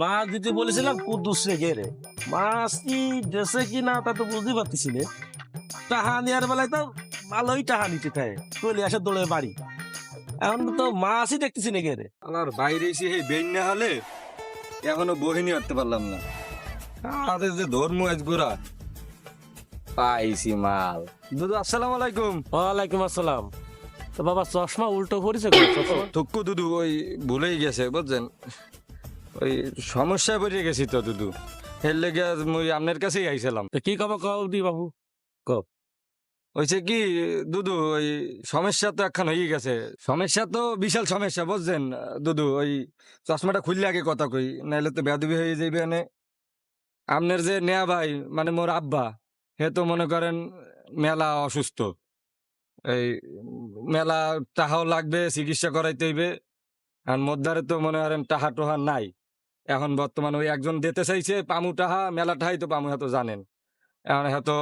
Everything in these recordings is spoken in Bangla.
মাছ দিতে বলেছিলাম কুদ্দুস রেখে রে, মাছ কি দেশে কি না তা তো বুঝতে পারতেছি না। টাহা নেওয়ার বেলায় তো ভালোই টাহা নিতে থাকে, চলে আসে দৌড়ে বাড়ি। এখন তো মাছই দেখতেছি না রে। আমার বাইরে এসে এই বেন্যা হলে এখনো বহিনী করতে পারলাম না। আমাদের যে ধর্ম আজ গোড়া পাইছি মাল। দুদু আসসালামু আলাইকুম। ওয়ালাইকুম আসসালাম। তো বাবা চশমা উল্টো করেছে গো, চশমা। থুক্কু দুদু ওই ভুলেই গেছে বুঝছেন, ওই সমস্যায় পড়ে গেছি তো দুদু, এর লেগে মুই আপনার কাছেই আইছিলাম। তো কি কবা কও দি বাবু, কও। হয়েছে কি দুদু, ওই সমস্যা তো একখান হয়ে গেছে। সমস্যা তো বিশাল সমস্যা বুঝছেন দুদু। ওই চশমাটা খুললে আগে কথা কই, নাইলে তো বেয়াদবি হয়ে যাইবে। আপনার যে নেয়া ভাই মানে মোর আব্বা, হে তো মনে করেন মেলা অসুস্থ। এই মেলা টাহাও লাগবে, চিকিৎসা করাইতে হইবে। আর মোদ্দারে তো মনে করেন টাহা টোহা নাই এখন বর্তমান। ওই একজন দিতে চাইছে পামু টাহা, মেলা টাহাই তো পামু, হয়তো জানেন। এখন হয়তো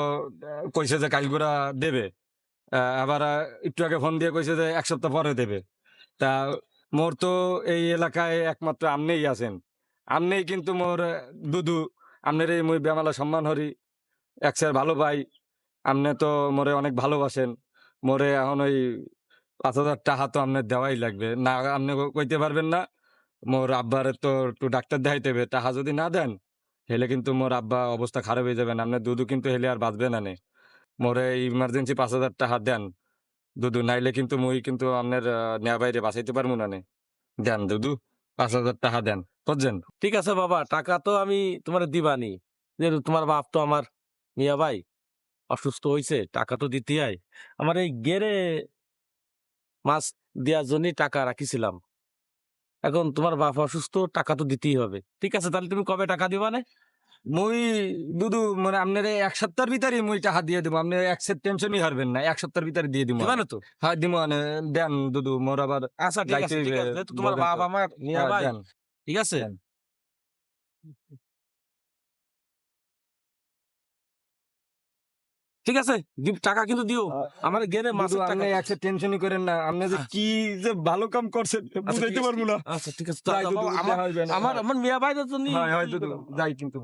কইছে যে কালগুড়া দেবে, আবার একটু আগে ফোন দিয়ে কইছে যে এক সপ্তাহ পরে দেবে। তা মোর তো এই এলাকায় একমাত্র আমনেই আছেন, আমনেই কিন্তু মোর দুদু। আমনের এই মুই বেমালা সম্মান হরি, এক স্যার ভালো পাই। আপনি তো মোরে অনেক ভালোবাসেন। মোরে এখন ওই 5,000 টাকা তো আপনার দেওয়াই লাগবে না, আপনি কইতে পারবেন না। মোর আব্বারে তো একটু ডাক্তার দেখাইতে হবে, টাকা যদি না দেন হেলে কিন্তু মোর আব্বা অবস্থা খারাপ হয়ে যাবেন। আপনার দুদু কিন্তু হেলে আর বাঁচবে না নে। মোরে ইমার্জেন্সি 5,000 টাকা দেন দুদু, নাইলে কিন্তু মুই কিন্তু আপনার নেয়া বাইরে বাঁচাইতে পারবো না নে। দেন দুদু, 5,000 টাকা দেন বুঝছেন। ঠিক আছে বাবা, টাকা তো আমি তোমার দিবানি, যেহেতু তোমার বাপ তো আমার মিয়া ভাই অসুস্থ হয়েছে, টাকা তো দিতে হয়। আমার এই গেরে মাছ দেওয়ার জন্যই টাকা রাখিছিলাম। এখন তোমার বাপ অসুস্থ, টাকা তো দিতেই হবে। ঠিক আছে, তাহলে তুমি কবে টাকা দিবা না? মুই দুদু মানে আপনার 1 সপ্তাহের ভিতরে মুই টাকা দিয়ে দেবো। আপনি এক সেট টেনশনই হারবেন না, 1 সপ্তাহের ভিতরে দিয়ে দিব। দিবা না তো? হ্যাঁ দিব। দেন দুদু, মোর আবার আচ্ছা ঠিক আছে, ঠিক আছে, যেহেতু তোমার বাপ আমার মিয়া ভাই, দেন ঠিক আছে। দেন। ঠিক আছে, টাকা কিন্তু দিও আমার গেরে দুদু মাছের টাকা। আপনি এক সেট টেনশনই করেন না, আপনি যে কি যে ভালো কাম করছেন বুঝাইতে পারবো না। আচ্ছা ঠিক আছে, যাই দুদু, আমার হইবে না। আমার আমার মিয়া ভাই তো হয় হয় দুদু, যাই কিন্তু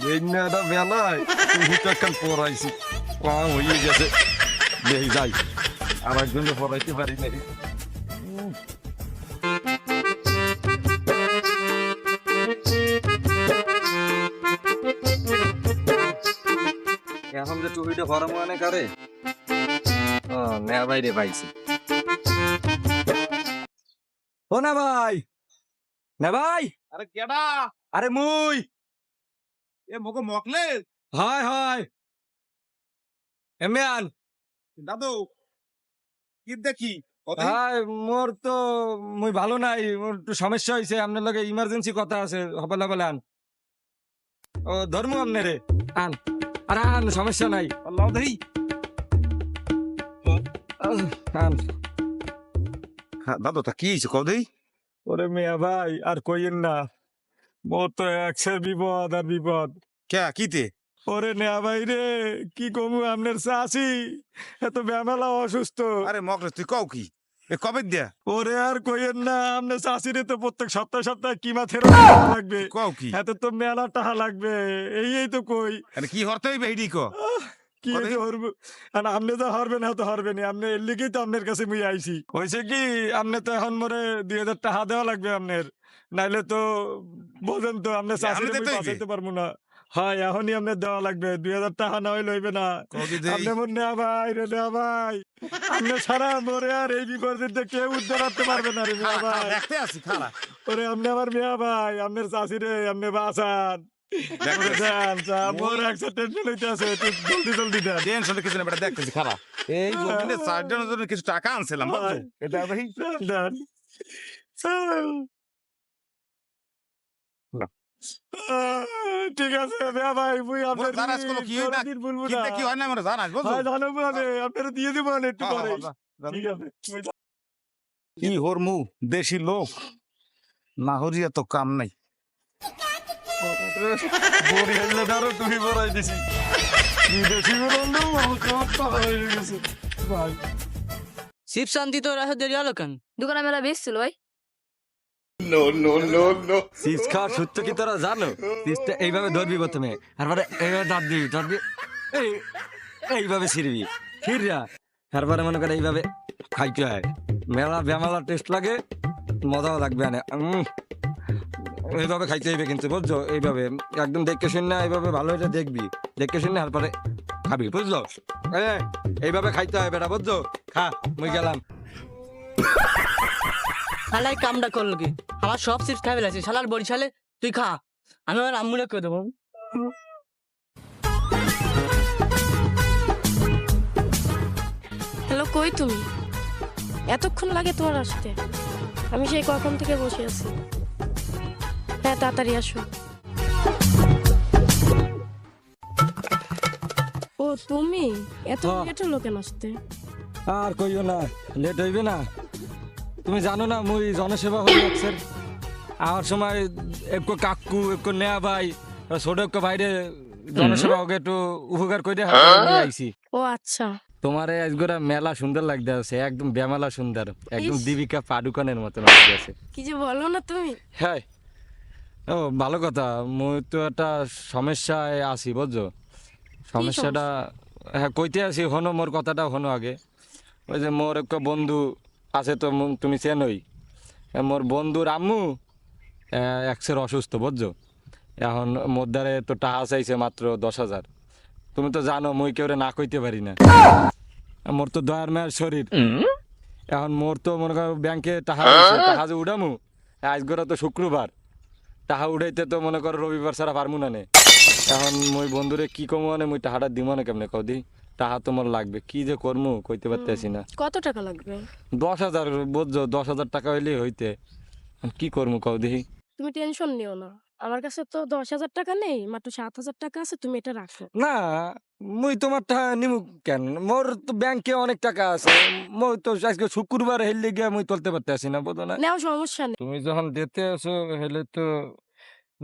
বেন্যাটা বেলায় হুটাকান পড়াইছি, কম হয়ে গেছে। দেখি যাই, আর একজন পড়াইতে পারি না। এখন যে টুপিটা ফরম মানে কারে নেয়া বাইরে পাইছি। ও না ভাই, না ভাই, আরে কেডা? আরে মুই। এ মগো মকলে হয় হয় এমিয়ান। দাদু কি দেখি কতই হাই, মোর তো মুই ভালো নাই, মোর একটু সমস্যা হয়েছে। আপনার লগে ইমার্জেন্সি কথা আছে, হবলা বলে আন। ও ধর্ম আপনারে আন, আরে আন, সমস্যা নাই। আল্লাহ দেই। আন। হ্যাঁ দাদু তা কি হইছে কদেই? ওরে মিয়া ভাই আর কইেন না, মোর তো একসে বিপদ আর বিপদ। কে কিতে? ওরে নেয়া ভাই রে, কি কমু আপনার চাষি এত বেমেলা অসুস্থ। আরে মকলে তুই কও কি? এ কবে দিয়া? ওরে আর কইেন না, আপনার চাষিরে তো প্রত্যেক সপ্তাহে সপ্তাহে কিমা থেরাপি লাগবে, কও কি? এত তো মেলা টাকা লাগবে। এই তো কই আরে কি হরতে হইবে এইডি ক? কি কবে? হরবো। আর আপনি তো হারবেন, হয়তো হারবেন, আপনি এর লিগেই তো আপনার কাছে মুই আইছি। হয়েছে কি, আপনি তো এখন মরে 2,000 টাকা দেওয়া লাগবে আপনার, নাইলে তো বোঝেন তো আপনার চাষিরে দিতে মুই হইবে? বাঁচাইতে পারবো না। হয় এখনই আপনার দেওয়া লাগবে, 2,000 টাকা না হইলে হইবে না। কদি দেই? আপনি মনে নেওয়া ভাই রে, নেওয়া ভাই, আপনি ছাড়া মরে আর এই বিপদে কেউ উদ্ধার করতে পারবে না রে মেয়া ভাই। দেখতে আছি খালা। ওরে আপনি আমার মেয়া ভাই, আপনার চাষিরে আপনি বাঁচান। দেখতে আছি। দেন মোর একটা টেনশন হইতে আছে, জলদি জলদি দেন। টেনশন কিছু না বেটা, দেখতেছি খালা। এই জমিনে চারজনের জন্য কিছু টাকা আনছিলাম বুঝছো? এটা ভাই দেন। না। ঠিক আছে মেয়া ভাই, মুই আপনার জানাস কোনো কি হয় না? দিন বলবো কি না। কি হয় না আমরা জানাস বুঝছো? হ্যাঁ জানাবো আমি, আপনারা দিয়ে দিব একটু হ্যাঁ, পরে। হ্যাঁ, যা, ঠিক আছে। কি হরমু দেশি লোক না হরিয়া তো কাম নাই। বড়ি হাইলে ধরো তুমি বড়াই দিছি। বিদেশি বড়ানো আমার কাপটা হয়ে গেছে ভাই। শিব শান্তি তো রাহে দেরি আলো কেন? দোকানে মেলা বেশ ছিল ভাই। চিজ খাওয়ার সূত্র কি তোরা জানো? চিজটা এইভাবে ধরবি প্রথমে, তারপরে এইভাবে ধরবি এইভাবে ছিড়বি, ছিড়রা তারপরে মনে করে এইভাবে খাইতে হয়। মেলা বেমালা টেস্ট লাগে, মজাও লাগবে না। এইভাবে খাইতে হইবে কিন্তু, বুঝছো? এইভাবে একদম দেখে শুনে এইভাবে ভালো হইলে দেখবি, দেখে শুনে তারপরে খাবি, বুঝলো? এইভাবে খাইতে হয় বেটা, বুঝছো? খা, মুই গেলাম। শালাই কামটা করলো কি? আমার সব চিপস খাই ফেলেছি শালার বরিশালে। তুই খা, আমি আমার আম্মুরে করে দেবো। হ্যালো, কই তুমি? এতক্ষণ লাগে তোমার আসতে? আমি সেই কখন থেকে বসে আছি। হ্যাঁ, তাড়াতাড়ি আসো। ও তুমি? এত হ্যাঁ। লেট হলো কেন আসতে? আর কইও না, লেট হইবে না। তুমি জানো না মুই জনসেবা হই অফিসের। আমার সময় একটু কাকু একটু নেয়া ভাই ছোট একটু বাইরে জনসেবা ওকে একটু উপকার করে নিয়ে আইছি। ও আচ্ছা। তোমারে আজগোরা মেলা সুন্দর লাগতে আছে, একদম বেমালা সুন্দর, একদম ইস। দীপিকা পাডুকনের মতো লাগতে আছে। কি যে বলো না তুমি। হ্যাঁ, ও ভালো কথা। মুই তো একটা সমস্যায় আছি, বুঝছো? সমস্যাটা হ্যাঁ কইতে আছি, হনো মোর কথাটা হনো আগে। ওই যে মোর একটা বন্ধু আছে তো, তুমি চেনই। মোর বন্ধুর আম্মু এক্সের অসুস্থ, বুঝছো? এখন মোর দ্বারে তো টাকা চাইছে মাত্র 10,000। তুমি তো জানো মুই কেউরে না কইতে পারি না, মোর তো দয়ার মায়ের শরীর। এখন মোর তো মনে করো ব্যাংকে টাকা আছে, টাকা যে উঠামু, আজ করে তো শুক্রবার, টাকা উঠাইতে তো মনে করো রবিবার ছাড়া পারমু না নে। এখন মুই বন্ধুরে কি কমু, মানে মুই টাকাটা দিব না কেমনে কদি? টাকা তো মোর লাগবে, কি যে করমু কইতে পারতেছি না। কত টাকা লাগবে? 10,000, বুঝছো? 10,000 টাকা হইলেই হইতে। কি করবো কও দেখি? তুমি টেনশন নিও না, আমার কাছে তো 10,000 টাকা নেই, মাত্র 7,000 টাকা আছে, তুমি এটা রাখো। না, মুই তোমার টাকা নিমু কেন? মোর তো ব্যাংকে অনেক টাকা আছে, মই তো আজকে শুক্রবার হেললে গিয়ে মুই তুলতে পারতেছি না, বুঝো না? নেও, সমস্যা নেই। তুমি যখন দিতে আসো হেলে তো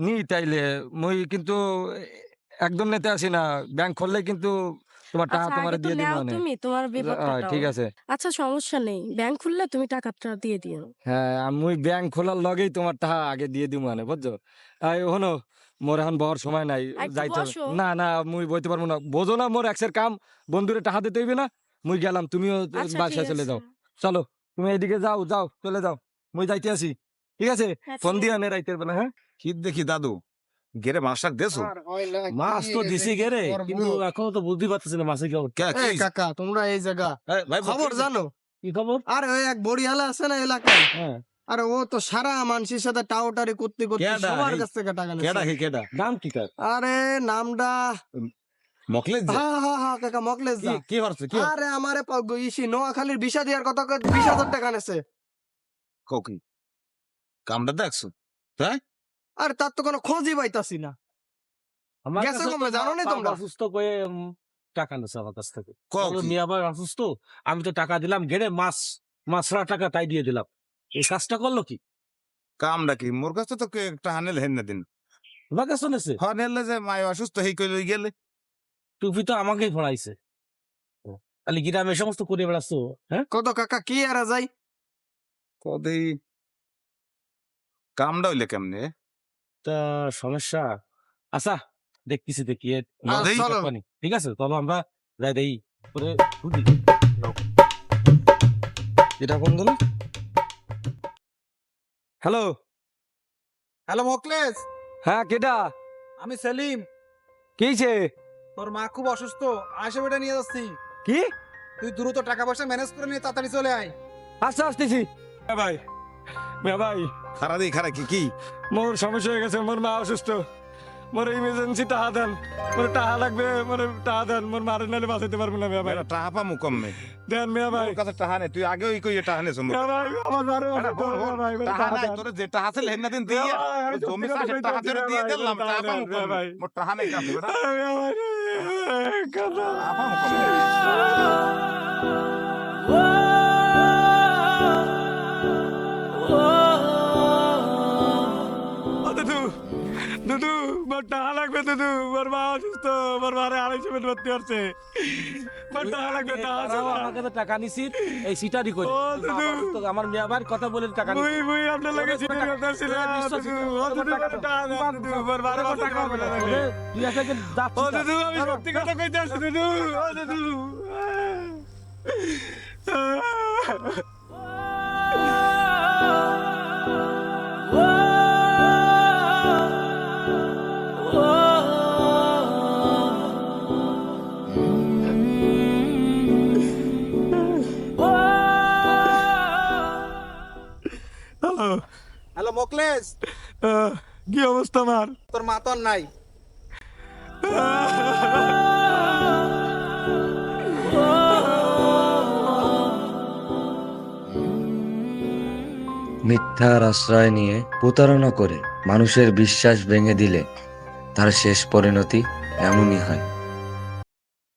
নি, তাইলে মুই কিন্তু একদম নিতে আসি না। ব্যাংক খুললে কিন্তু তোমার টাকা আচ্ছা, তোমার আগে তো দিয়ে দিব নেও মানে। তুমি, তোমার বিপদটা ঠিক দাও। আছে। আচ্ছা, সমস্যা নেই, ব্যাংক খুললে তুমি টাকাটা দিয়ে দিও। হ্যাঁ, মুই ব্যাংক খোলার লগেই তোমার টাকা আগে দিয়ে দিব মানে, বুঝছো? হনো মোর এখন বহর সময় নাই, একটু যাইতে হবে। বসো। না না, মুই বইতে পারবো না, বোঝো না মোর এক্সের কাম। বন্ধুরে টাকা দিতে হইবে না, মুই গেলাম, তুমিও আচ্ছা, ঠিক বাসায় চলে আছে। যাও। চলো, তুমি এইদিকে যাও, যাও চলে যাও, মুই যাইতে আসি। ঠিক আছে, হ্যাঁ, ফোন ঠিক দিয়া আছে। নে রাইতের বেলা। হ্যাঁ, কি দেখি দাদু, গেরে মাছটা দেছো? মাছ তো দিছি গেরে, কিন্তু এখনো তো বুঝতে পারতেছি না মাছে কি খবর। কি কাকা তোমরা এই জায়গা ভাই খবর জানো? কি খবর? আরে ওই এক বড়িয়ালা আছে না এলাকায়, হ্যাঁ, আরে ও তো সারা মানুষের সাথে টাউটারি করতে করতে কেডা? সবার এই কাছ থেকে টাকা কেডা নিচ্ছে। হে কেডা? নাম কি তার? আরে নামটা মকলেজ যে? হ্যাঁ হ্যাঁ হ্যাঁ কাকা মকলেশ কি দা। কি হচ্ছে কি? আরে আমারে ইসি নোয়াখালীর বিষা দেওয়ার কথা 20,000 টাকা নেছে। কও কি কামটা দেখছো? আরে তার তো কোনো খোঁজই পাইতাছি না। আমার গেছে কাছে কমে, তো জানো নি বাবা তোমরা? অসুস্থ কয়ে টাকা নিছে আমার কাছ থেকে। কও বলো, কি? মিয়া ভাই অসুস্থ, আমি তো টাকা দিলাম গেড়ে মাছরা টাকা তাই দিয়ে দিলাম। এই কাজটা করলো কি? কামটা কি? মোর কাছে তো টাকা নেলে হেন না দিন। তোমার কাছে নিছে? হ নেলে যে মায় অসুস্থ হেই কইল গেলে। টুপি তো আমাকেই পড়াইছে। তাহলে গ্রামে এই সমস্ত করে বেড়াচ্ছ? হ্যাঁ, কত কাকা কি এরা যাই? কদেই কামটা হইলে কেমনে? তা সমস্যা। আচ্ছা, দেখতেছি দেখি দেই? চলো। ঠিক আছে, তবে আমরা যাই দেই করে বুঝি। এটা ফোন দিল। হ্যালো, হ্যালো মকলেশ, হ্যাঁ কেডা? আমি সেলিম। কিছে? তোর মা খুব অসুস্থ, আসে বেটা নিয়ে যাচ্ছি। কি? তুই দ্রুত টাকা পয়সা ম্যানেজ করে নিয়ে তাড়াতাড়ি চলে আয়। আচ্ছা, আসতেছি। ভাই, ভাই, খারা দেই খারা কি? মোর সমস্যা হয়ে গেছে, মোর মা অসুস্থ, মোর ইমার্জেন্সি টাকা দেন, মোর টাকা লাগবে, মোর টাকা দেন, মোর মারে নাহলে বাঁচাইতে পারবো না ভাই। মেয়েরা টাকা পামু কমে। দেন মিয়া ভাই। মোর কাছে টাকা নেই, তুই আগেও কই টাকা নেছ মোর। মিয়া ভাই, আমার মারে আরে অসুস্থ, হর হর, মিয়া ভাই, মিয়া টাকা নাই দেন। তোরে, যে টাকা আছে হেন না দিন মিয়া দিয়ে। ভাই, আমি জমি সত্যি চাষের কথা টাকা কইতাছি, তোরে দিয়ে মিয়া ভাই, দিলাম, টাকা পামু মিয়া কমে। ভাই। মোর টাকা নেই কাছে বেটা। মিয়া ভাই রে, কথা। টাকা পামু কমে। ও দাদু, দুদু মোর টাকা লাগবে দুদু, মোর মা অসুস্থ, মোর মারে 250 বেড ভর্তি করছে, মোর টাকা লাগবে, টাকা আছে না। আমাকে তো টাকা নিছি এই সিটারি করে ও দুদু, আমার মেয়ে আবার কথা বলে টাকা নিছি মুই আপনার লাগে চিঠি করতেছিল দুদু, ও দুদু মোর টাকা দেন দুদু, মোর মারে টাকা হবে না লাগে। তুই আজকে ও দুদু আমি সত্যি কথা কইতে আছি দুদু, ও দুদু। হ্যালো, হ্যালো মোকলেস, কি অবস্থা আমার? তোর মা তো আর নাই। মিথ্যার আশ্রয় নিয়ে প্রতারণা করে মানুষের বিশ্বাস ভেঙে দিলে তার শেষ পরিণতি এমনই হয়।